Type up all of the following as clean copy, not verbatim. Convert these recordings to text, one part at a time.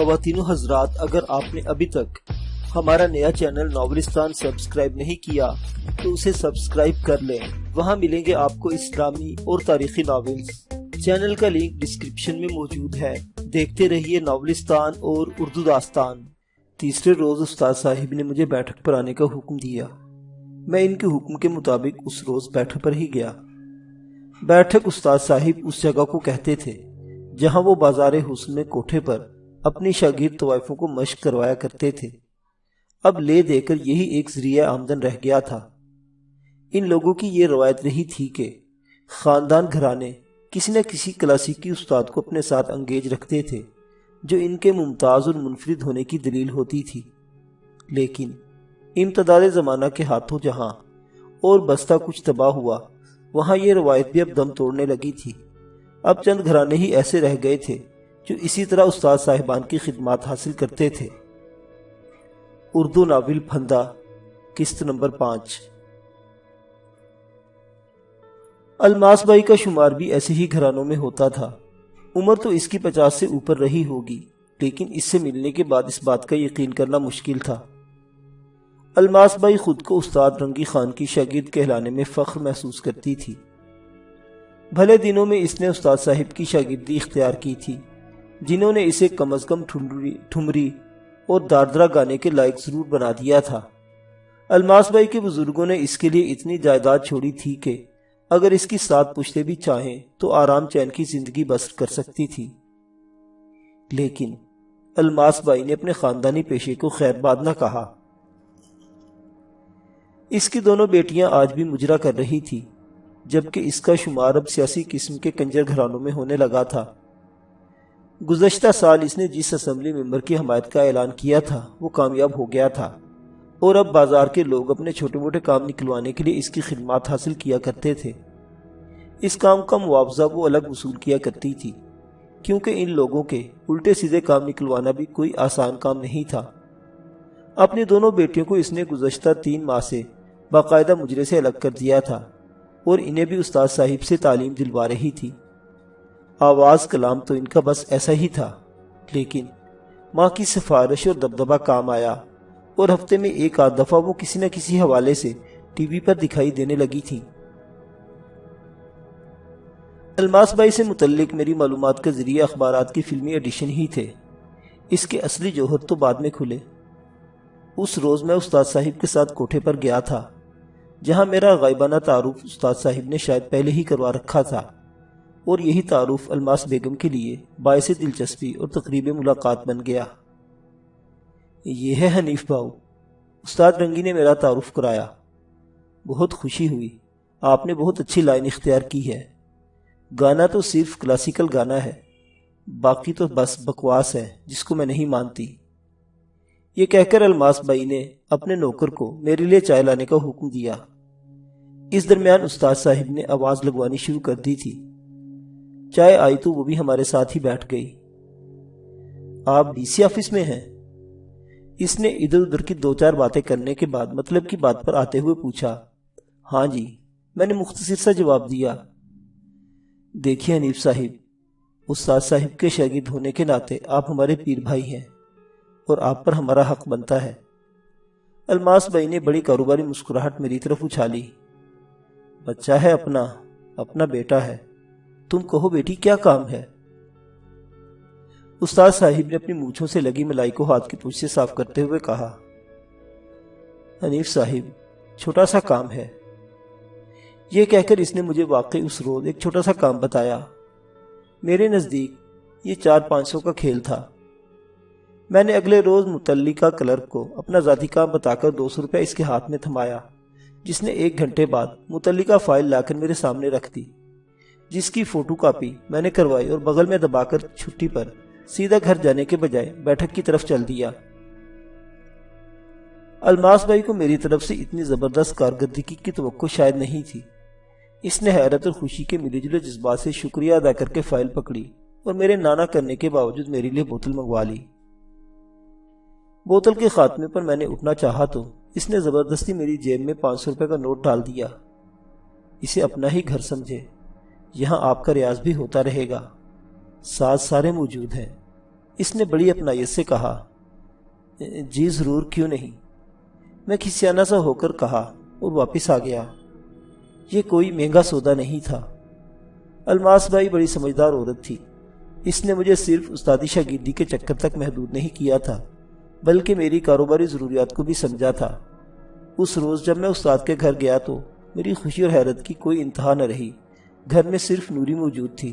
خواتین و حضرات، اگر آپ نے ابھی تک ہمارا نیا چینل ناولستان سبسکرائب نہیں کیا تو اسے سبسکرائب کر لیں۔ وہاں ملیں گے آپ کو اسلامی اور تاریخی ناولز۔ چینل کا لنک ڈسکرپشن میں موجود ہے۔ دیکھتے رہیے ناولستان اور اردو داستان۔ تیسرے روز استاد صاحب نے مجھے بیٹھک پر آنے کا حکم دیا۔ میں ان کے حکم کے مطابق اس روز بیٹھک پر ہی گیا۔ بیٹھک استاد صاحب اس جگہ کو کہتے تھے جہاں وہ بازار حسن میں کوٹھے پر اپنی شاگرد طوائفوں کو مشق کروایا کرتے تھے۔ اب لے دے کر یہی ایک ذریعہ آمدن رہ گیا تھا۔ ان لوگوں کی یہ روایت رہی تھی کہ خاندان گھرانے کسی نہ کسی کلاسیکی استاد کو اپنے ساتھ انگیج رکھتے تھے جو ان کے ممتاز اور منفرد ہونے کی دلیل ہوتی تھی۔ لیکن امتداد زمانہ کے ہاتھوں جہاں اور بستہ کچھ تباہ ہوا، وہاں یہ روایت بھی اب دم توڑنے لگی تھی۔ اب چند گھرانے ہی ایسے رہ گئے تھے جو اسی طرح استاد صاحبان کی خدمات حاصل کرتے تھے۔ اردو ناول پھندہ، قسط نمبر 5۔ الماس بھائی کا شمار بھی ایسے ہی گھرانوں میں ہوتا تھا۔ عمر تو اس کی 50 سے اوپر رہی ہوگی، لیکن اس سے ملنے کے بعد اس بات کا یقین کرنا مشکل تھا۔ الماس بھائی خود کو استاد رنگی خان کی شاگرد کہلانے میں فخر محسوس کرتی تھی۔ بھلے دنوں میں اس نے استاد صاحب کی شاگردی اختیار کی تھی، جنہوں نے اسے کم از کم ٹھمری اور داردرا گانے کے لائق ضرور بنا دیا تھا۔ الماس بھائی کے بزرگوں نے اس کے لیے اتنی جائیداد چھوڑی تھی کہ اگر اس کی 7 پشتیں بھی چاہیں تو آرام چین کی زندگی بسر کر سکتی تھی۔ لیکن الماس بھائی نے اپنے خاندانی پیشے کو خیر باد نہ کہا۔ اس کی دونوں بیٹیاں آج بھی مجرا کر رہی تھی، جبکہ اس کا شمار اب سیاسی قسم کے کنجر گھرانوں میں ہونے لگا تھا۔ گزشتہ سال اس نے جس اسمبلی ممبر کی حمایت کا اعلان کیا تھا وہ کامیاب ہو گیا تھا، اور اب بازار کے لوگ اپنے چھوٹے موٹے کام نکلوانے کے لیے اس کی خدمات حاصل کیا کرتے تھے۔ اس کام کا معاوضہ وہ الگ وصول کیا کرتی تھی، کیونکہ ان لوگوں کے الٹے سیدھے کام نکلوانا بھی کوئی آسان کام نہیں تھا۔ اپنی دونوں بیٹیوں کو اس نے گزشتہ 3 ماہ سے باقاعدہ مجرے سے الگ کر دیا تھا، اور انہیں بھی استاد صاحب سے تعلیم دلوا رہی تھی۔ آواز کلام تو ان کا بس ایسا ہی تھا، لیکن ماں کی سفارش اور دبدبہ کام آیا، اور ہفتے میں 1 دفعہ وہ کسی نہ کسی حوالے سے ٹی وی پر دکھائی دینے لگی تھیں۔ الماس بھائی سے متعلق میری معلومات کا ذریعہ اخبارات کی فلمی ایڈیشن ہی تھے۔ اس کے اصلی جوہر تو بعد میں کھلے۔ اس روز میں استاد صاحب کے ساتھ کوٹھے پر گیا تھا، جہاں میرا غائبانہ تعارف استاد صاحب نے شاید پہلے ہی کروا رکھا تھا، اور یہی تعارف الماس بیگم کے لیے باعث دلچسپی اور تقریب ملاقات بن گیا۔ یہ ہے حنیف باؤ، استاد رنگی نے میرا تعارف کرایا۔ بہت خوشی ہوئی، آپ نے بہت اچھی لائن اختیار کی ہے۔ گانا تو صرف کلاسیکل گانا ہے، باقی تو بس بکواس ہے جس کو میں نہیں مانتی۔ یہ کہہ کر الماس بھائی نے اپنے نوکر کو میرے لیے چائے لانے کا حکم دیا۔ اس درمیان استاد صاحب نے آواز لگوانی شروع کر دی تھی۔ چائے آئی تو وہ بھی ہمارے ساتھ ہی بیٹھ گئی۔ آپ ڈی سی آفس میں ہیں؟ اس نے ادھر ادھر کی 2-4 باتیں کرنے کے بعد مطلب کی بات پر آتے ہوئے پوچھا۔ ہاں جی، میں نے مختصر سا جواب دیا۔ دیکھیے حنیف صاحب، استاد صاحب کے شاگرد ہونے کے ناطے آپ ہمارے پیر بھائی ہیں، اور آپ پر ہمارا حق بنتا ہے۔ الماس بھائی نے بڑی کاروباری مسکراہٹ میری طرف اچھالی۔ بچہ ہے اپنا بیٹا ہے، تم کہو بیٹی کیا کام ہے؟ استاد صاحب نے اپنی مونچھوں سے لگی ملائی کو ہاتھ کی پوچھ سے صاف کرتے ہوئے کہا۔ حنیف صاحب، چھوٹا سا کام ہے۔ یہ کہہ کر اس نے مجھے واقعی اس روز ایک چھوٹا سا کام بتایا۔ میرے نزدیک یہ 400-500 کا کھیل تھا۔ میں نے اگلے روز متعلقہ کلرک کو اپنا ذاتی کام بتا کر 200 روپے اس کے ہاتھ میں تھمایا، جس نے 1 گھنٹے بعد متعلقہ فائل لا کر میرے سامنے رکھ دی، جس کی فوٹو کاپی میں نے کروائی اور بغل میں دبا کر چھٹی پر سیدھا گھر جانے کے بجائے بیٹھک کی طرف چل دیا۔ الماس بھائی کو میری طرف سے اتنی زبردست کارکردگی کی توقع شاید نہیں تھی۔ اس نے حیرت اور خوشی کے ملے جلے جذبات سے شکریہ ادا کر کے فائل پکڑی اور میرے نانا کرنے کے باوجود میرے لیے بوتل منگوا لی۔ بوتل کے خاتمے پر میں نے اٹھنا چاہا تو اس نے زبردستی میری جیب میں 500 روپے کا نوٹ ڈال دیا۔ اسے اپنا ہی گھر سمجھے، یہاں آپ کا ریاض بھی ہوتا رہے گا، ساتھ سارے موجود ہیں، اس نے بڑی اپنائیت سے کہا۔ جی ضرور، کیوں نہیں، میں کھسیانہ سا ہو کر کہا اور واپس آ گیا۔ یہ کوئی مہنگا سودا نہیں تھا۔ الماس بھائی بڑی سمجھدار عورت تھی۔ اس نے مجھے صرف استادی شاگردی کے چکر تک محدود نہیں کیا تھا، بلکہ میری کاروباری ضروریات کو بھی سمجھا تھا۔ اس روز جب میں استاد کے گھر گیا تو میری خوشی اور حیرت کی کوئی انتہا نہ رہی۔ گھر میں صرف نوری موجود تھی،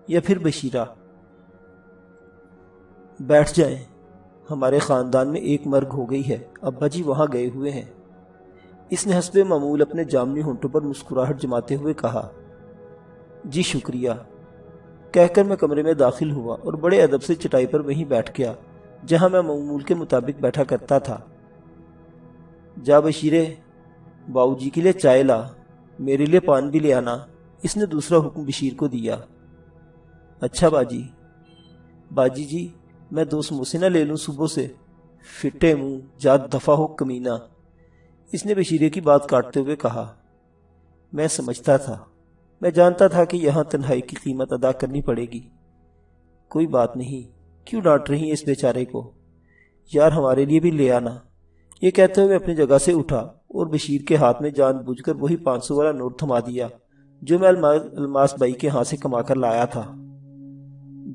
یا پھر بشیرہ۔ بیٹھ جائیں، ہمارے خاندان میں ایک مرگ ہو گئی ہے، ابا جی وہاں گئے ہوئے ہیں۔ اس نے حسب معمول اپنے جامنی ہونٹوں پر مسکراہٹ جماتے ہوئے کہا۔ جی شکریہ، کہہ کر میں کمرے میں داخل ہوا اور بڑے ادب سے چٹائی پر وہیں بیٹھ گیا جہاں میں معمول کے مطابق بیٹھا کرتا تھا۔ جا بشیرے، باؤ جی کے لیے چائے لا، میرے لیے پان بھی لے آنا، اس نے دوسرا حکم بشیر کو دیا۔ اچھا باجی۔ باجی جی، میں 2 سموسے نہ لے لوں صبح سے؟ فٹے منہ، جا دفع ہو کمینہ، اس نے بشیرے کی بات کاٹتے ہوئے کہا۔ میں سمجھتا تھا، میں جانتا تھا کہ یہاں تنہائی کی قیمت ادا کرنی پڑے گی۔ کوئی بات نہیں، کیوں ڈانٹ رہی ہیں اس بیچارے کو؟ یار ہمارے لیے بھی لے آنا۔ یہ کہتے ہوئے اپنی جگہ سے اٹھا اور بشیر کے ہاتھ میں جان بوجھ کر وہی 500 والا نوٹ تھما دیا جو میں الماس بھائی کے ہاتھ سے کما کر لایا تھا۔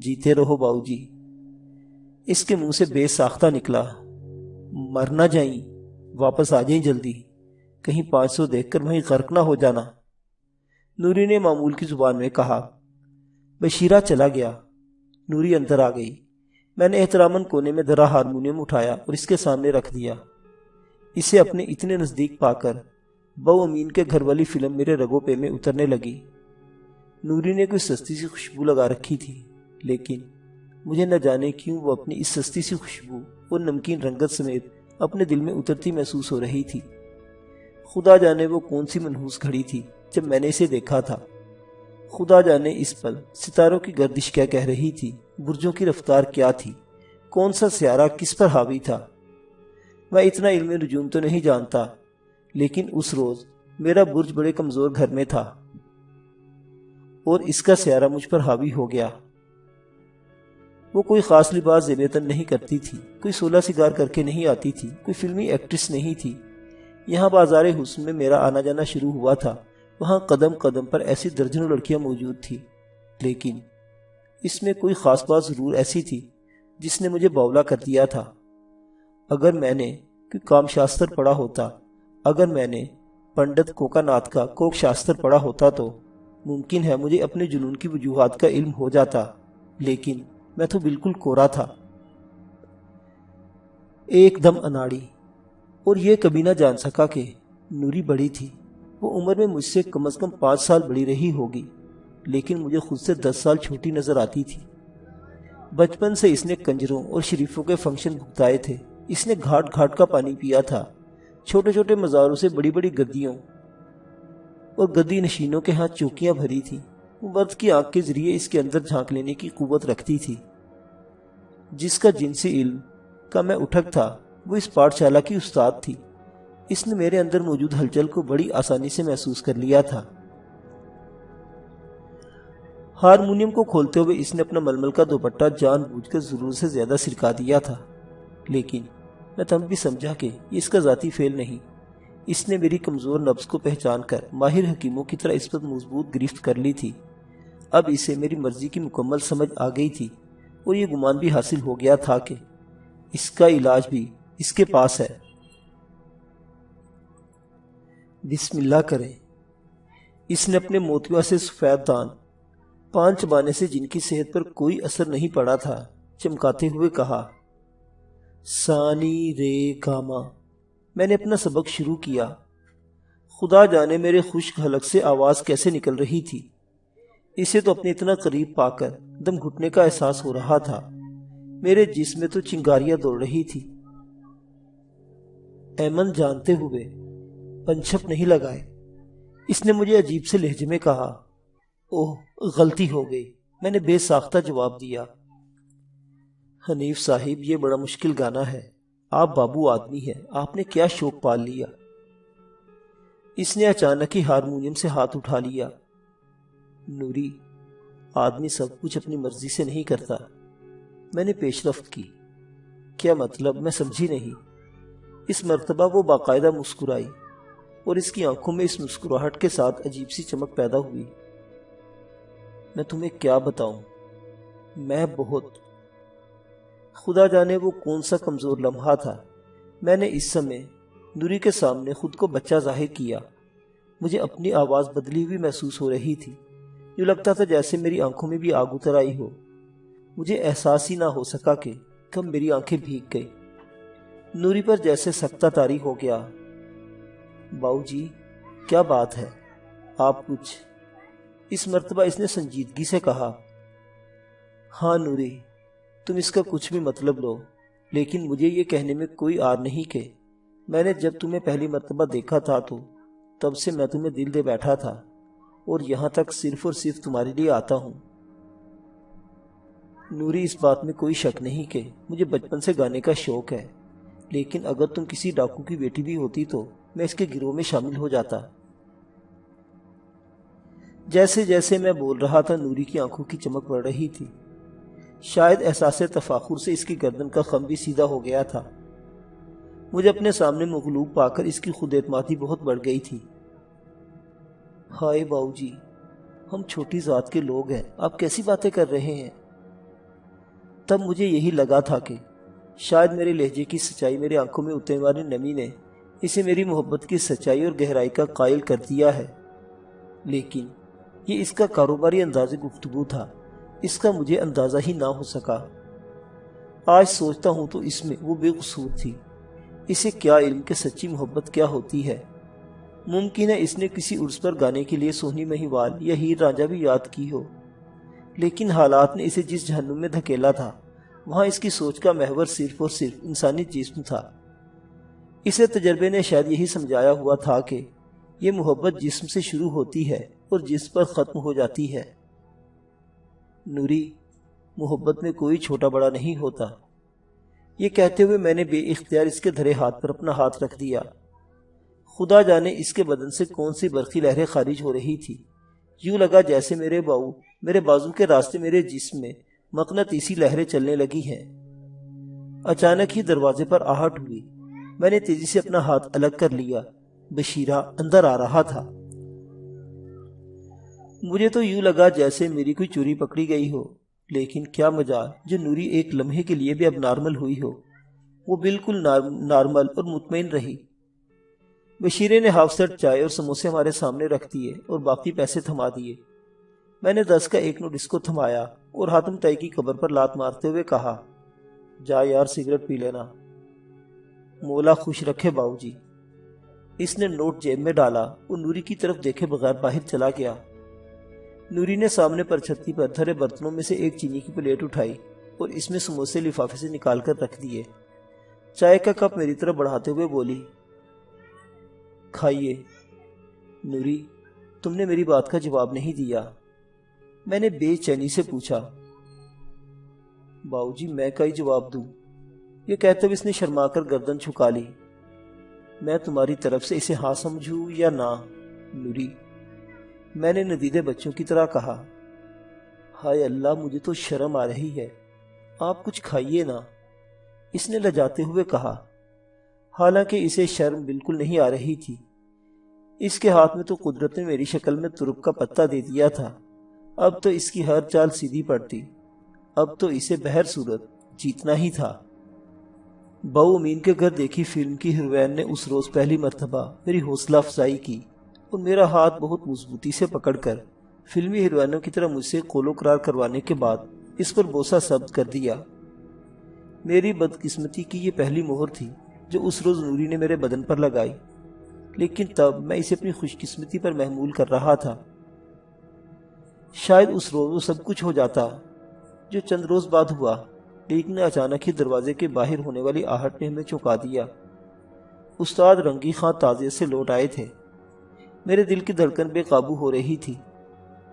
جیتے رہو باؤ جی، اس کے منہ سے بے ساختہ نکلا۔ مر نہ جائیں، واپس آ جائیں جلدی، کہیں 500 دیکھ کر وہیں غرق نہ ہو جانا، نوری نے معمول کی زبان میں کہا۔ بشیرہ چلا گیا۔ نوری اندر آ گئی۔ میں نے احتراماً کونے میں دھرا ہارمونیم اٹھایا اور اس کے سامنے رکھ دیا۔ اسے اپنے اتنے نزدیک پا کر بہو امین کے گھر والی فلم میرے رگوں پہ میں اترنے لگی۔ نوری نے کوئی سستی سی خوشبو لگا رکھی تھی، لیکن مجھے نہ جانے کیوں وہ اپنی اس سستی سی خوشبو اور نمکین رنگت سمیت اپنے دل میں اترتی محسوس ہو رہی تھی۔ خدا جانے وہ کون سی منحوس گھڑی تھی جب میں نے اسے دیکھا تھا۔ خدا جانے اس پل ستاروں کی گردش کیا کہہ رہی تھی، برجوں کی رفتار کیا تھی، کون سا سیارہ کس پر حاوی تھا۔ میں اتنا علم نجوم تو نہیں جانتا، لیکن اس روز میرا برج بڑے کمزور گھر میں تھا اور اس کا سیارہ مجھ پر حاوی ہو گیا۔ وہ کوئی خاص لباس زیب تن نہیں کرتی تھی، کوئی 16 سنگار کر کے نہیں آتی تھی، کوئی فلمی ایکٹریس نہیں تھی۔ یہاں بازار حسن میں میرا آنا جانا شروع ہوا تھا، وہاں قدم قدم پر ایسی درجنوں لڑکیاں موجود تھی، لیکن اس میں کوئی خاص بات ضرور ایسی تھی جس نے مجھے باولا کر دیا تھا۔ اگر میں نے کوئی کام شاستر پڑھا ہوتا، اگر میں نے پنڈت کوکا ناتھ کا کوک شاستر پڑھا ہوتا تو ممکن ہے مجھے اپنے جنون کی وجوہات کا علم ہو جاتا، لیکن میں تو بالکل کورا تھا، ایک دم اناڑی۔ اور یہ کبھی نہ جان سکا کہ نوری بڑی تھی۔ وہ عمر میں مجھ سے کم از کم 5 سال بڑی رہی ہوگی، لیکن مجھے خود سے 10 سال چھوٹی نظر آتی تھی۔ بچپن سے اس نے کنجروں اور شریفوں کے فنکشن بھگتائے تھے، اس نے گھاٹ گھاٹ کا پانی پیا تھا، چھوٹے چھوٹے مزاروں سے بڑی بڑی گدیوں اور گدی نشینوں کے ہاتھ چوکیاں بھری تھی۔ وہ مرد کی آنکھ کے ذریعے اس کے اندر جھانک لینے کی قوت رکھتی تھی۔ جس کا جنسی علم کا میں اٹھک تھا، وہ اس پاٹھ شالہ کی استاد تھی۔ اس نے میرے اندر موجود ہلچل کو بڑی آسانی سے محسوس کر لیا تھا۔ ہارمونیم کو کھولتے ہوئے اس نے اپنا ململ کا دوپٹہ جان بوجھ کر ضرور سے زیادہ سرکا دیا تھا، لیکن میں تب بھی سمجھا کہ یہ اس کا ذاتی فعل نہیں۔ اس نے میری کمزور نبض کو پہچان کر ماہر حکیموں کی طرح اس پر مضبوط گرفت کر لی تھی۔ اب اسے میری مرضی کی مکمل سمجھ آ گئی تھی اور یہ گمان بھی حاصل ہو گیا تھا کہ اس کا علاج بھی اس کے پاس ہے۔ بسم اللہ کریں۔ اس نے اپنے موتیوں سے سفید دان 5 چبانے سے جن کی صحت پر کوئی اثر نہیں پڑا تھا چمکاتے ہوئے کہا۔ سانی رے گاما۔ میں نے اپنا سبق شروع کیا۔ خدا جانے میرے خشک حلق سے آواز کیسے نکل رہی تھی۔ اسے تو اپنے اتنا قریب پا کر دم گھٹنے کا احساس ہو رہا تھا۔ میرے جسم میں تو چنگاریاں دوڑ رہی تھی۔ ایمن جانتے ہوئے پنچھپ نہیں لگائے، اس نے مجھے عجیب سے لہجے میں کہا۔ اوہ غلطی ہو گئی، میں نے بے ساختہ جواب دیا۔ حنیف صاحب، یہ بڑا مشکل گانا ہے، آپ بابو آدمی ہیں، آپ نے کیا شوق پال لیا۔ اس نے اچانک ہی ہارمونیم سے ہاتھ اٹھا لیا۔ نوری، آدمی سب کچھ اپنی مرضی سے نہیں کرتا، میں نے پیش رفت کی۔ کیا مطلب؟ میں سمجھی نہیں۔ اس مرتبہ وہ باقاعدہ مسکرائی اور اس کی آنکھوں میں اس مسکراہٹ کے ساتھ عجیب سی چمک پیدا ہوئی۔ میں تمہیں کیا بتاؤں، میں بہت، خدا جانے وہ کون سا کمزور لمحہ تھا۔ میں نے اس سمے نوری کے سامنے خود کو بچہ ظاہر کیا۔ مجھے اپنی آواز بدلی ہوئی محسوس ہو رہی تھی۔ یوں لگتا تھا جیسے میری آنکھوں میں بھی آگ اتر آئی ہو۔ مجھے احساس ہی نہ ہو سکا کہ کب میری آنکھیں بھیگ گئی۔ نوری پر جیسے سکتہ طاری ہو گیا۔ باؤ جی، کیا بات ہے؟ آپ کچھ؟ اس مرتبہ اس نے سنجیدگی سے کہا۔ ہاں نوری، تم اس کا کچھ بھی مطلب لو، لیکن مجھے یہ کہنے میں کوئی آر نہیں کہ میں نے جب تمہیں پہلی مرتبہ دیکھا تھا تو تب سے میں تمہیں دل دے بیٹھا تھا، اور یہاں تک صرف اور صرف تمہارے لیے آتا ہوں۔ نوری، اس بات میں کوئی شک نہیں کہ مجھے بچپن سے گانے کا شوق ہے، لیکن اگر تم کسی ڈاکو کی بیٹی بھی ہوتی تو میں اس کے گروہ میں شامل ہو جاتا۔ جیسے جیسے میں بول رہا تھا نوری کی آنکھوں کی چمک بڑھ رہی تھی۔ شاید احساس تفاخر سے اس کی گردن کا خم بھی سیدھا ہو گیا تھا۔ مجھے اپنے سامنے مغلوب پا کر اس کی خود اعتمادی بہت بڑھ گئی تھی۔ ہائے باؤ جی، ہم چھوٹی ذات کے لوگ ہیں، آپ کیسی باتیں کر رہے ہیں؟ تب مجھے یہی لگا تھا کہ شاید میرے لہجے کی سچائی، میرے آنکھوں میں اترنے والی نمی نے اسے میری محبت کی سچائی اور گہرائی کا قائل کر دیا ہے، لیکن یہ اس کا کاروباری انداز گفتگو تھا، اس کا مجھے اندازہ ہی نہ ہو سکا۔ آج سوچتا ہوں تو اس میں وہ بے قصور تھی۔ اسے کیا علم کہ سچی محبت کیا ہوتی ہے۔ ممکن ہے اس نے کسی عرس پر گانے کے لیے سونی مہیوال یا ہیر رانجھا بھی یاد کی ہو، لیکن حالات نے اسے جس جہنم میں دھکیلا تھا وہاں اس کی سوچ کا محور صرف اور صرف انسانی جسم تھا۔ اسے تجربے نے شاید یہی سمجھایا ہوا تھا کہ یہ محبت جسم سے شروع ہوتی ہے اور جسم پر ختم ہو جاتی ہے۔ نوری، محبت میں کوئی چھوٹا بڑا نہیں ہوتا۔ یہ کہتے ہوئے میں نے بے اختیار اس کے دھرے ہاتھ پر اپنا ہاتھ رکھ دیا۔ خدا جانے اس کے بدن سے کون سی برقی لہریں خارج ہو رہی تھی۔ یوں لگا جیسے میرے بازو کے راستے میرے جسم میں مقناطیسی لہریں چلنے لگی ہیں۔ اچانک ہی دروازے پر آہٹ ہوئی۔ میں نے تیزی سے اپنا ہاتھ الگ کر لیا۔ بشیرہ اندر آ رہا تھا۔ مجھے تو یوں لگا جیسے میری کوئی چوری پکڑی گئی ہو، لیکن کیا مجال جو نوری ایک لمحے کے لیے بھی اب نارمل ہوئی ہو۔ وہ بالکل نارمل اور مطمئن رہی۔ بشیرے نے ہاف سیٹ چائے اور سموسے ہمارے سامنے رکھ دیے اور باقی پیسے تھما دیے۔ میں نے 10 کا 1 نوٹ اس کو تھمایا اور حاتم طائی کی قبر پر لات مارتے ہوئے کہا، جا یار سگریٹ پی لینا۔ مولا خوش رکھے باؤ جی۔ اس نے نوٹ جیب میں ڈالا اور نوری کی طرف دیکھے بغیر باہر چلا گیا۔ نوری نے سامنے پر چھتی پر دھرے برتنوں میں سے ایک چینی کی پلیٹ اٹھائی اور اس میں سموسے لفافے سے نکال کر رکھ دیے۔ چائے کا کپ میری طرف بڑھاتے ہوئے بولی، کھائیے۔ نوری، تم نے میری بات کا جواب نہیں دیا۔ میں نے بے چینی سے پوچھا۔ باؤ جی، میں کا ہی جواب دوں؟ یہ کہتے ہوئے اس نے شرما کر گردن جھکا لی۔ میں تمہاری طرف سے اسے ہاں سمجھوں یا نہ؟ نوری، میں نے ندیدے بچوں کی طرح کہا۔ ہائے اللہ، مجھے تو شرم آ رہی ہے۔ آپ کچھ کھائیے نا، اس نے لجاتے ہوئے کہا۔ حالانکہ اسے شرم بالکل نہیں آ رہی تھی۔ اس کے ہاتھ میں تو قدرت نے میری شکل میں ترک کا پتہ دے دیا تھا۔ اب تو اس کی ہر چال سیدھی پڑتی۔ اب تو اسے بہر صورت جیتنا ہی تھا۔ باؤ امین کے گھر دیکھی فلم کی ہیروئن نے اس روز پہلی مرتبہ میری حوصلہ افزائی کی اور میرا ہاتھ بہت مضبوطی سے پکڑ کر فلمی ہیروئنوں کی طرح مجھ سے قول قرار کروانے کے بعد اس پر بوسہ ثبت کر دیا۔ میری بدقسمتی کی یہ پہلی مہر تھی جو اس روز نوری نے میرے بدن پر لگائی، لیکن تب میں اسے اپنی خوش قسمتی پر محمول کر رہا تھا۔ شاید اس روز وہ سب کچھ ہو جاتا جو چند روز بعد ہوا، لیکن اچانک ہی دروازے کے باہر ہونے والی آہٹ نے ہمیں چونکا دیا۔ استاد رنگی خان تعزیت سے لوٹ آئے تھے۔ میرے دل کی دھڑکن بے قابو ہو رہی تھی،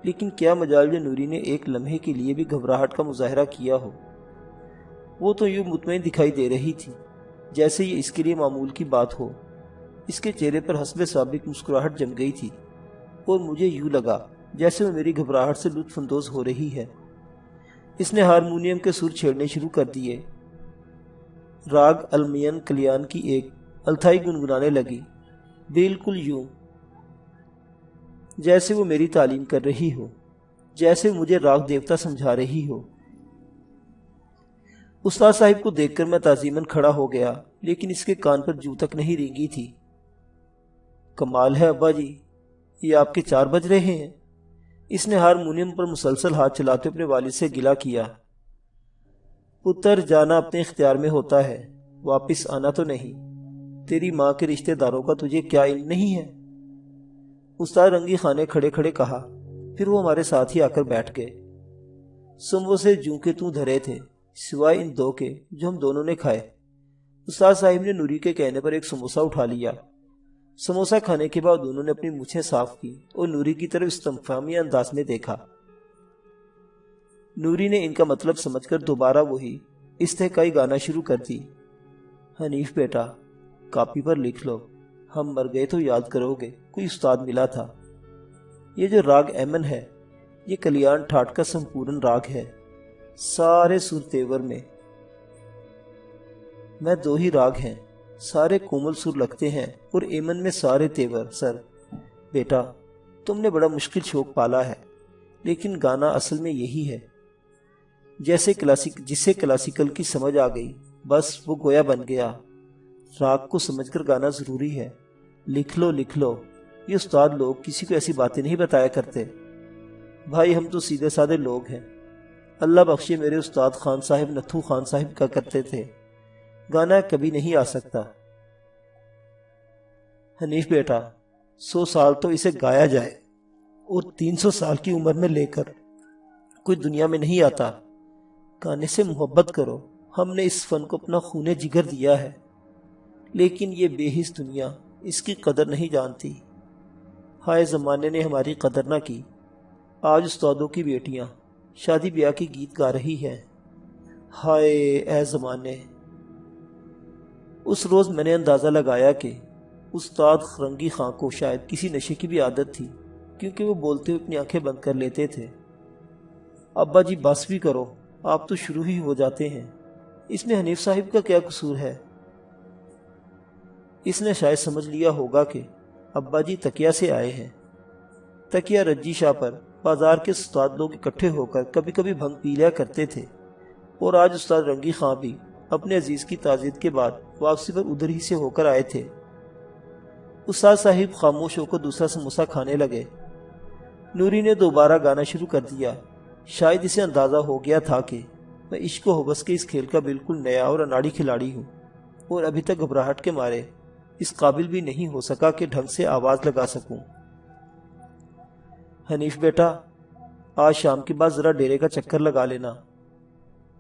لیکن کیا مجال جو نوری نے ایک لمحے کے لیے بھی گھبراہٹ کا مظاہرہ کیا ہو۔ وہ تو یوں مطمئن دکھائی دے رہی تھی جیسے یہ اس کے لیے معمول کی بات ہو۔ اس کے چہرے پر حسب سابق مسکراہٹ جم گئی تھی اور مجھے یوں لگا جیسے وہ میری گھبراہٹ سے لطف اندوز ہو رہی ہے۔ اس نے ہارمونیم کے سر چھیڑنے شروع کر دیے۔ راگ المین کلیان کی ایک التھائی گنگنانے لگی، بالکل یوں جیسے وہ میری تعلیم کر رہی ہو، جیسے مجھے راگ دیوتا سمجھا رہی ہو۔ استاد صاحب کو دیکھ کر میں تعظیماً کھڑا ہو گیا، لیکن اس کے کان پر جوں تک نہیں رینگی تھی۔ کمال ہے ابا جی، یہ آپ کے 4 بج رہے ہیں۔ اس نے ہارمونیم پر مسلسل ہاتھ چلاتے اپنے والد سے گلہ کیا۔ پتر، جانا اپنے اختیار میں ہوتا ہے، واپس آنا تو نہیں۔ تیری ماں کے رشتہ داروں کا تجھے کیا علم نہیں ہے؟ استاد رنگی خان نے کھڑے کھڑے کہا، پھر وہ ہمارے ساتھ ہی آ کر بیٹھ گئے۔ سموسے جوں کے توں دھرے تھے، سوائے ان 2 کے جو ہم دونوں نے کھائے۔ استاد صاحب نے نوری کے کہنے پر ایک سموسہ اٹھا لیا۔ سموسہ کھانے کے بعد دونوں نے اپنی مونچھیں صاف کی اور نوری کی طرف استفہامی انداز میں دیکھا۔ نوری نے ان کا مطلب سمجھ کر دوبارہ وہی استحقاقی گانا شروع کر دی۔ حنیف بیٹا، کاپی پر لکھ لو، ہم مر گئے تو یاد کرو گے، کوئی استاد ملا تھا۔ یہ جو راگ ایمن ہے، یہ کلیان ٹھاٹ کا سمپورن راگ ہے، سارے سر تیور میں 2 ہی راگ ہیں، سارے کومل سر لگتے ہیں اور ایمن میں سارے تیور۔ سر بیٹا، تم نے بڑا مشکل شوق پالا ہے، لیکن گانا اصل میں یہی ہے۔ جسے کلاسیکل کی سمجھ آ گئی، بس وہ گویا بن گیا۔ راگ کو سمجھ کر گانا ضروری ہے۔ لکھ لو لکھ لو، یہ استاد لوگ کسی کو ایسی باتیں نہیں بتایا کرتے۔ بھائی، ہم تو سیدھے سادے لوگ ہیں۔ اللہ بخشے میرے استاد خان صاحب نتھو خان صاحب کا کرتے تھے، گانا کبھی نہیں آ سکتا۔ حنیف بیٹا، 100 سال تو اسے گایا جائے اور 300 سال کی عمر میں لے کر کوئی دنیا میں نہیں آتا۔ گانے سے محبت کرو، ہم نے اس فن کو اپنا خون جگر دیا ہے، لیکن یہ بے حس دنیا اس کی قدر نہیں جانتی۔ ہائے زمانے نے ہماری قدر نہ کی۔ آج استادوں کی بیٹیاں شادی بیاہ کی گیت گا رہی ہیں۔ ہائے اے زمانے۔ اس روز میں نے اندازہ لگایا کہ استاد رنگی خان کو شاید کسی نشے کی بھی عادت تھی، کیونکہ وہ بولتے ہوئے اپنی آنکھیں بند کر لیتے تھے۔ ابا جی بس بھی کرو، آپ تو شروع ہی ہو جاتے ہیں، اس میں حنیف صاحب کا کیا قصور ہے؟ اس نے شاید سمجھ لیا ہوگا کہ ابا جی تکیہ سے آئے ہیں۔ تکیہ رجی شاہ پر بازار کے استاد لوگ اکٹھے ہو کر کبھی کبھی بھنگ پی لیا کرتے تھے، اور آج استاد رنگی خان بھی اپنے عزیز کی تعزیت کے بعد واپسی پر ادھر ہی سے ہو کر آئے تھے۔ استاد صاحب خاموش ہو کر دوسرا سموسہ کھانے لگے۔ نوری نے دوبارہ گانا شروع کر دیا۔ شاید اسے اندازہ ہو گیا تھا کہ میں عشق و حوث کے اس کھیل کا بالکل نیا اور اناڑی کھلاڑی ہوں، اور ابھی تک گھبراہٹ کے مارے اس قابل بھی نہیں ہو سکا کہ ڈھنگ سے آواز لگا سکوں۔ حنیف بیٹا، آج شام کے بعد ذرا ڈیرے کا چکر لگا لینا۔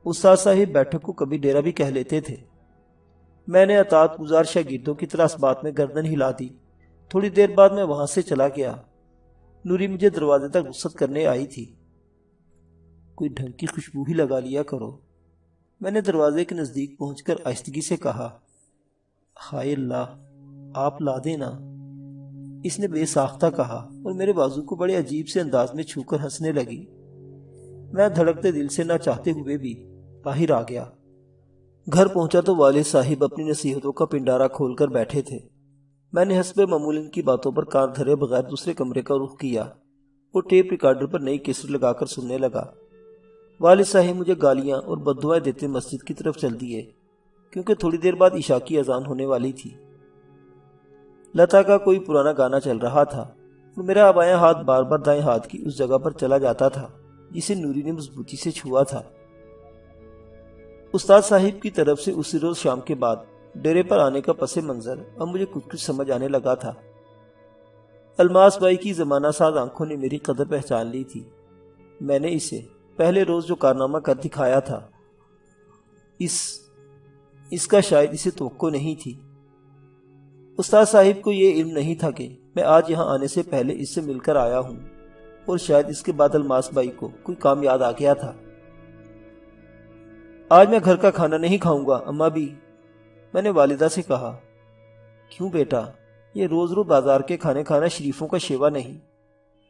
استاد صاحب بیٹھک کو کبھی ڈیرا بھی کہہ لیتے تھے۔ میں نے اطاعت گزار شاگردوں کی طرح اس بات میں گردن ہلا دی۔ تھوڑی دیر بعد میں وہاں سے چلا گیا۔ نوری مجھے دروازے تک رخصت کرنے آئی تھی۔ کوئی ڈھنگ کی خوشبو ہی لگا لیا کرو، میں نے دروازے کے نزدیک پہنچ کر آہستگی سے کہا۔ ہائے اللہ، آپ لا دینا، اس نے بے ساختہ کہا اور میرے بازو کو بڑے عجیب سے انداز میں چھو کر ہنسنے لگی۔ میں دھڑکتے دل سے نہ چاہتے ہوئے بھی باہر آ گیا۔ گھر پہنچا تو والد صاحب اپنی نصیحتوں کا پنڈارا کھول کر بیٹھے تھے۔ میں نے حسب معمول ان کی باتوں پر کان دھرے بغیر دوسرے کمرے کا رخ کیا اور ٹیپ ریکارڈر پر نئی کیسٹ لگا کر سننے لگا۔ والد صاحب مجھے گالیاں اور بددعائیں دیتے مسجد کی طرف چل دیے، کیونکہ تھوڑی دیر بعد عشاء کی اذان ہونے والی تھی۔ لتا کا کوئی پرانا گانا چل رہا تھا اور میرا بایاں ہاتھ بار بار دائیں ہاتھ کی اس جگہ پر چلا جاتا تھا جسے نوری نے مضبوطی سے چھوا تھا۔ استاد صاحب کی طرف سے اسی روز شام کے بعد ڈیرے پر آنے کا پس منظر اب مجھے کچھ سمجھ آنے لگا تھا۔ الماس بائی کی زمانہ ساز آنکھوں نے میری قدر پہچان لی تھی۔ میں نے اسے پہلے روز جو کارنامہ کر دکھایا تھا، اس کا شاید اسے توقع نہیں تھی۔ استاد صاحب کو یہ علم نہیں تھا کہ میں آج یہاں آنے سے پہلے اس سے مل کر آیا ہوں، اور شاید اس کے بعد الماس بائی کو کوئی کام یاد آ گیا تھا۔ آج میں گھر کا کھانا نہیں کھاؤں گا اماں بھی، میں نے والدہ سے کہا۔ کیوں بیٹا؟ یہ روز روز بازار کے کھانے کھانا شریفوں کا شیوا نہیں،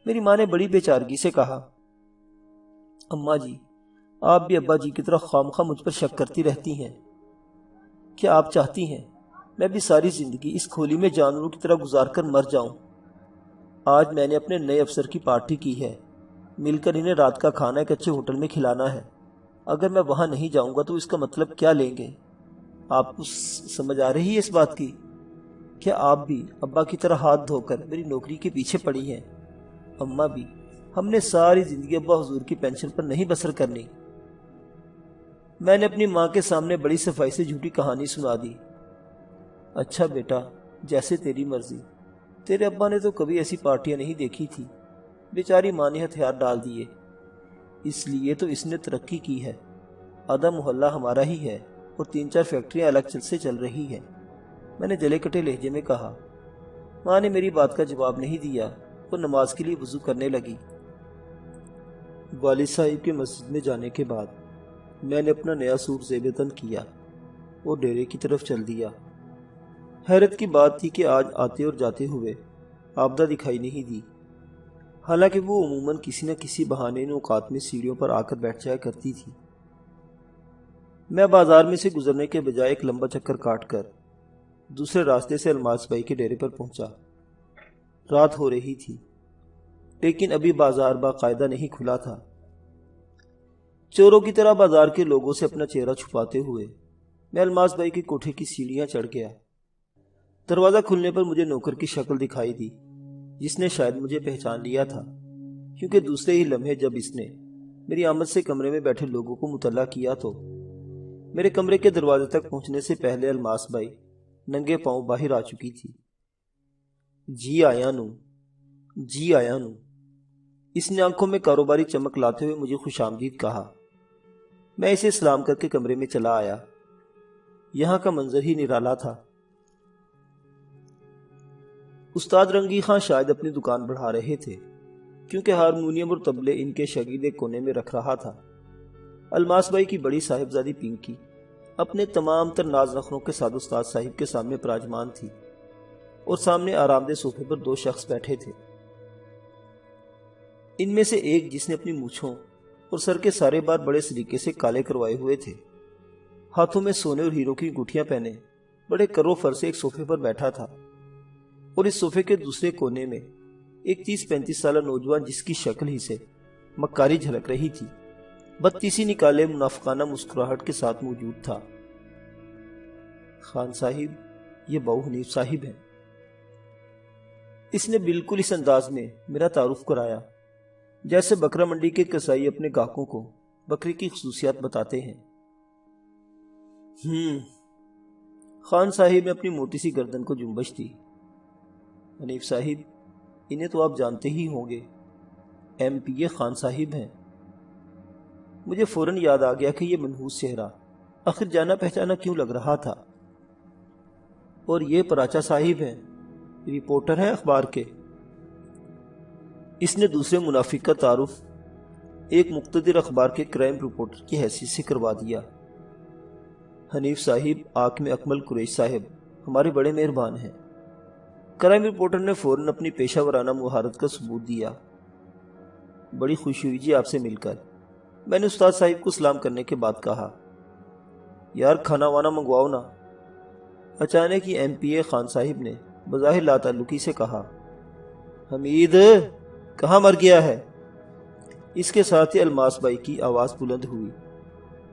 میری ماں نے بڑی بے چارگی سے کہا۔ اماں جی، آپ بھی ابا جی کی طرح خامخواہ مجھ پر شک کرتی رہتی ہیں۔ کیا آپ چاہتی ہیں میں بھی ساری زندگی اس کھولی میں جانوروں کی طرح گزار کر مر جاؤں؟ آج میں نے اپنے نئے افسر کی پارٹی کی ہے، مل کر انہیں رات کا کھانا ایک اچھے ہوٹل میں کھلانا ہے۔ اگر میں وہاں نہیں جاؤں گا تو اس کا مطلب کیا لیں گے؟ آپ کو سمجھ آ رہی ہے اس بات کی؟ کیا آپ بھی ابا کی طرح ہاتھ دھو کر میری نوکری کے پیچھے پڑی ہیں؟ اماں بھی، ہم نے ساری زندگی ابا حضور کی پینشن پر نہیں بسر کرنی۔ میں نے اپنی ماں کے سامنے بڑی صفائی سے جھوٹی کہانی سنا دی۔ اچھا بیٹا، جیسے تیری مرضی۔ تیرے ابا نے تو کبھی ایسی پارٹیاں نہیں دیکھی تھی۔ بیچاری ماں نے ہتھیار ڈال دیے، اس لیے تو اس نے ترقی کی ہے۔ آدھا محلہ ہمارا ہی ہے اور 3-4 فیکٹریاں الگ سے چل رہی ہیں، میں نے جلے کٹے لہجے میں کہا۔ ماں نے میری بات کا جواب نہیں دیا، وہ نماز کے لیے وضو کرنے لگی۔ والد صاحب کے مسجد میں جانے کے بعد میں نے اپنا نیا سوٹ زیب تن کیا اور ڈیرے کی طرف چل دیا۔ حیرت کی بات تھی کہ آج آتے اور جاتے ہوئے آبدہ دکھائی نہیں دی، حالانکہ وہ عموماً کسی نہ کسی بہانے ان اوقات میں سیڑھیوں پر آ کر بیٹھ جایا کرتی تھی۔ میں بازار میں سے گزرنے کے بجائے ایک لمبا چکر کاٹ کر دوسرے راستے سے الماس بھائی کے ڈیرے پر پہنچا۔ رات ہو رہی تھی، لیکن ابھی بازار باقاعدہ نہیں کھلا تھا۔ چوروں کی طرح بازار کے لوگوں سے اپنا چہرہ چھپاتے ہوئے میں الماس بھائی کے کوٹھے کی سیڑھیاں چڑھ گیا۔ دروازہ کھلنے پر مجھے نوکر کی شکل دکھائی دی، جس نے شاید مجھے پہچان لیا تھا، کیونکہ دوسرے ہی لمحے جب اس نے میری آمد سے کمرے میں بیٹھے لوگوں کو مطلع کیا تو میرے کمرے کے دروازے تک پہنچنے سے پہلے الماس بھائی ننگے پاؤں باہر آ چکی تھی۔ جی آیا نو، جی آیا نو، اس نے آنکھوں میں کاروباری چمک لاتے ہوئے مجھے خوش آمدید کہا۔ میں اسے سلام کر کے کمرے میں چلا آیا۔ یہاں کا منظر ہی نرالا تھا۔ استاد رنگی خان شاید اپنی دکان بڑھا رہے تھے، کیونکہ ہارمونیم اور طبلے ان کے شگید ایک کونے میں رکھ رہا تھا۔ الماس بھائی کی بڑی صاحبزادی پنکی اپنے تمام تر ناز نخروں کے ساتھ استاد صاحب کے سامنے پراجمان تھی، اور سامنے آرام دہ صوفے پر 2 شخص بیٹھے تھے۔ ان میں سے ایک، جس نے اپنی مونچھوں اور سر کے سارے بال بڑے سلیقے سے کالے کروائے ہوئے تھے، ہاتھوں میں سونے اور ہیروں کی انگوٹھیاں پہنے بڑے کرو فر سے ایک صوفے پر بیٹھا تھا، اور اس صوفے کے دوسرے کونے میں ایک 30-35 سالہ نوجوان، جس کی شکل ہی سے مکاری جھلک رہی تھی، بدتیسی نکالے منافقانہ مسکراہٹ کے ساتھ موجود تھا۔ خان صاحب، یہ باؤ حنیف صاحب ہیں۔ اس نے بالکل اس انداز میں میرا تعارف کرایا جیسے بکرا منڈی کے کسائی اپنے گاہکوں کو بکری کی خصوصیات بتاتے ہیں۔ خان صاحب نے اپنی موٹی سی گردن کو جنبش دی۔ حنیف صاحب، انہیں تو آپ جانتے ہی ہوں گے، MP خان صاحب ہیں۔ مجھے فوراً یاد آ گیا کہ یہ منحوس چہرہ آخر جانا پہچانا کیوں لگ رہا تھا۔ اور یہ پراچا صاحب ہیں، رپورٹر ہیں اخبار کے۔ اس نے دوسرے منافق کا تعارف ایک مقتدر اخبار کے کرائم رپورٹر کی حیثیت سے کروا دیا۔ حنیف صاحب، آنکھ میں اکمل قریش صاحب ہمارے بڑے مہربان ہیں۔ کرائم رپورٹر نے فوراً اپنی پیشہ ورانہ مہارت کا ثبوت دیا۔ بڑی خوشی ہوئی جی آپ سے مل کر، میں نے استاد صاحب کو سلام کرنے کے بعد کہا۔ یار کھانا وانا منگواؤ نا، اچانک ہی MP خان صاحب نے بظاہر لا تعلقی سے کہا۔ حمید کہاں مر گیا ہے؟ اس کے ساتھ ہی الماس بھائی کی آواز بلند ہوئی۔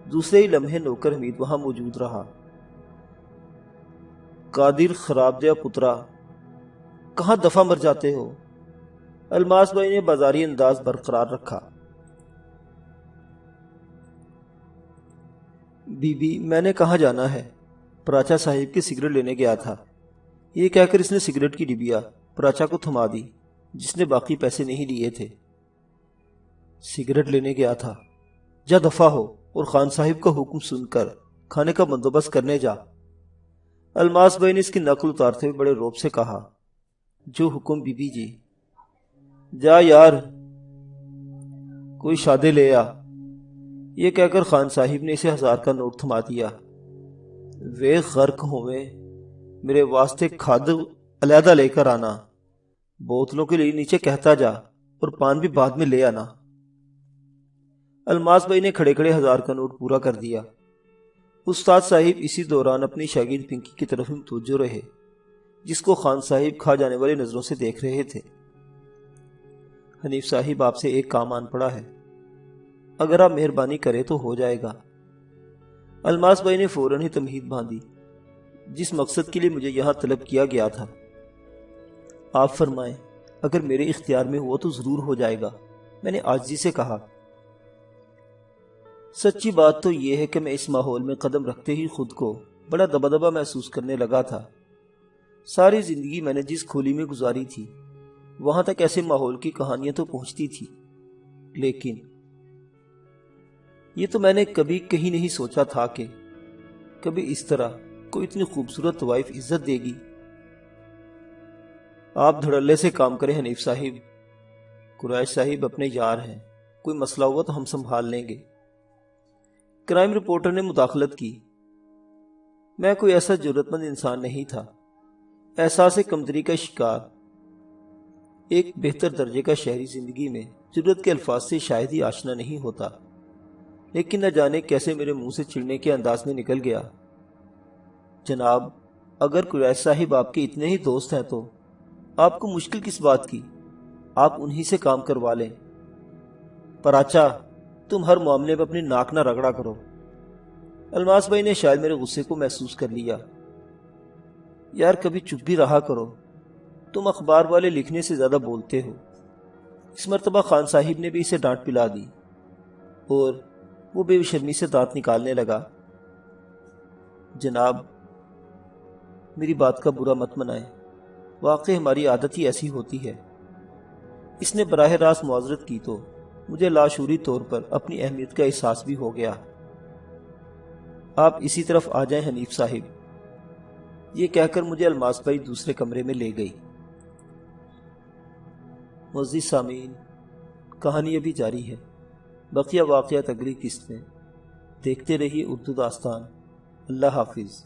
دوسرے ہی لمحے نوکر حمید وہاں موجود رہا۔ قادر خراب دیا پترا، کہاں دفعہ مر جاتے ہو؟ الماس بھائی نے بازاری انداز برقرار رکھا۔ بی بی، میں نے کہاں جانا ہے؟ پراچا صاحب کی سگریٹ لینے گیا تھا۔ یہ کہہ کر اس نے سگریٹ کی ڈبیا پراچا کو تھما دی، جس نے باقی پیسے نہیں لیے تھے۔ سگریٹ لینے گیا تھا؟ جا دفع ہو اور خان صاحب کا حکم سن کر کھانے کا بندوبست کرنے جا۔ الماس بھائی نے اس کی نقل اتارتے ہوئے بڑے روب سے کہا۔ جو حکم بی بی جی۔ جا یار، کوئی شادے لے آ۔ یہ کہہ کر خان صاحب نے اسے 1000 کا نوٹ تھما دیا۔ وے غرق ہوئے، میرے واسطے کھاد علیحدہ لے کر آنا، بوتلوں کے لیے نیچے کہتا جا، اور پان بھی بعد میں لے آنا۔ الماس بھائی نے کھڑے کھڑے 1000 کا نوٹ پورا کر دیا۔ استاد صاحب اسی دوران اپنی شاگرد پنکی کی طرف متوجہ رہے، جس کو خان صاحب کھا جانے والی نظروں سے دیکھ رہے تھے۔ حنیف صاحب، آپ سے ایک کام آن پڑا ہے، اگر آپ مہربانی کریں تو ہو جائے گا۔ الماس بھائی نے فوراً ہی تمہید باندھی، جس مقصد کے لیے مجھے یہاں طلب کیا گیا تھا۔ آپ فرمائیں، اگر میرے اختیار میں ہوا تو ضرور ہو جائے گا، میں نے عاجزی سے کہا۔ سچی بات تو یہ ہے کہ میں اس ماحول میں قدم رکھتے ہی خود کو بڑا دبا دبا محسوس کرنے لگا تھا۔ ساری زندگی میں نے جس کھولی میں گزاری تھی، وہاں تک ایسے ماحول کی کہانیاں تو پہنچتی تھی، لیکن یہ تو میں نے کبھی کہیں نہیں سوچا تھا کہ کبھی اس طرح کوئی اتنی خوبصورت طوائف عزت دے گی۔ آپ دھڑلے سے کام کریں حنیف صاحب، قریش صاحب اپنے یار ہیں، کوئی مسئلہ ہوا تو ہم سنبھال لیں گے۔ کرائم رپورٹر نے مداخلت کی۔ میں کوئی ایسا جرأت مند انسان نہیں تھا، احساس کمتری کا شکار، ایک بہتر درجے کا شہری زندگی میں جرأت کے الفاظ سے شاید ہی آشنا نہیں ہوتا، لیکن نہ جانے کیسے میرے منہ سے چڑھنے کے انداز میں نکل گیا۔ جناب، اگر قریش صاحب آپ کے اتنے ہی دوست ہیں تو آپ کو مشکل کس بات کی؟ آپ انہی سے کام کروا لیں۔ پر آچا، تم ہر معاملے میں اپنی ناک نہ رگڑا کرو۔ الماس بھائی نے شاید میرے غصے کو محسوس کر لیا۔ یار کبھی چپ بھی رہا کرو، تم اخبار والے لکھنے سے زیادہ بولتے ہو۔ اس مرتبہ خان صاحب نے بھی اسے ڈانٹ پلا دی اور وہ بے شرمی سے دانت نکالنے لگا۔ جناب، میری بات کا برا مت منائیں، واقعی ہماری عادت ہی ایسی ہوتی ہے۔ اس نے براہ راست معذرت کی تو مجھے لاشعوری طور پر اپنی اہمیت کا احساس بھی ہو گیا۔ آپ اسی طرف آ جائیں حنیف صاحب، یہ کہہ کر مجھے الماس بھائی دوسرے کمرے میں لے گئی۔ معزز سامعین، کہانی ابھی جاری ہے، بقیہ واقعات اگلی قسط میں۔ دیکھتے رہیے اردو داستان۔ اللہ حافظ۔